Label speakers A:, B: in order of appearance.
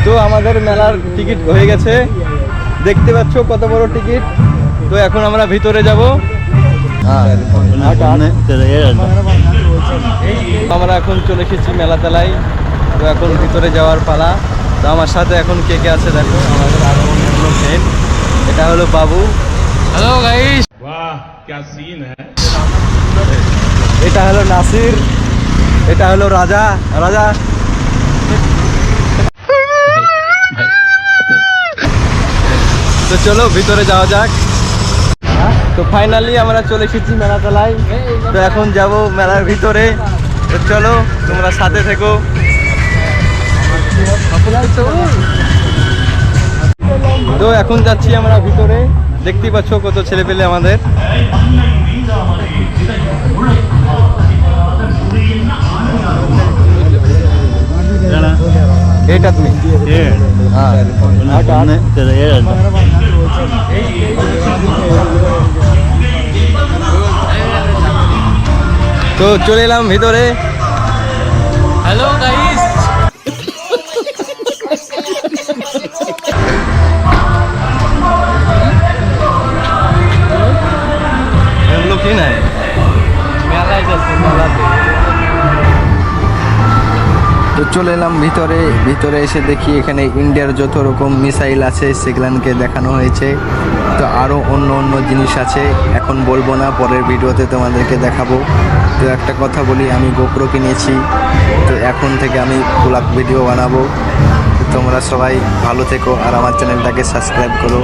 A: তো আমাদের মেলার টিকিট হয়ে গেছে, দেখতে পাচ্ছ কত বড় টিকিট। তো এখন আমরা ভিতরে যাব। আমরা এখন চলে এসেছি মেলা তেলায়। তো এখন ভিতরে যাওয়ার পালা। তো আমার সাথে এখন কে কে আছে দেখো, আমাদের আরো অন্য ফ্রেন্ড। এটা হলো বাবু।
B: Hello guys.
C: वाह क्या सीन है।
A: এটা হলো নাসির। এটা হলো রাজা। রাজা তো চলো ভিতরে যাওয়া যাক। তো ফাইনালি আমরা চলে এসেছি মেলা তলায়। তো এখন যাব মেলার ভিতরে। তো চলো তোমরা সাথে থেকো। তো এখন যাচ্ছি আমরা ভিতরে, দেখতেই পাচ্ছ কত ছেলে পেলে আমাদের। এটা তুমি তো চলে এলাম ভিতরে।
B: Hello guys.
A: এগুলো কি নাই মেলায় যাচ্ছে মেলাতে। তো চলে এলাম ভিতরে। ভিতরে এসে দেখি এখানে ইন্ডিয়ার যত রকম মিসাইল আছে সেগুলানকে দেখানো হয়েছে। তো আরও অন্য অন্য জিনিস আছে, এখন বলবো না, পরের ভিডিওতে তোমাদেরকে দেখাবো। তো একটা কথা বলি, আমি গোপ্রো কিনেছি। তো এখন থেকে আমি ব্লগ ভিডিও বানাবো। তো তোমরা সবাই ভালো থেকো আর আমার চ্যানেলটাকে সাবস্ক্রাইব করো।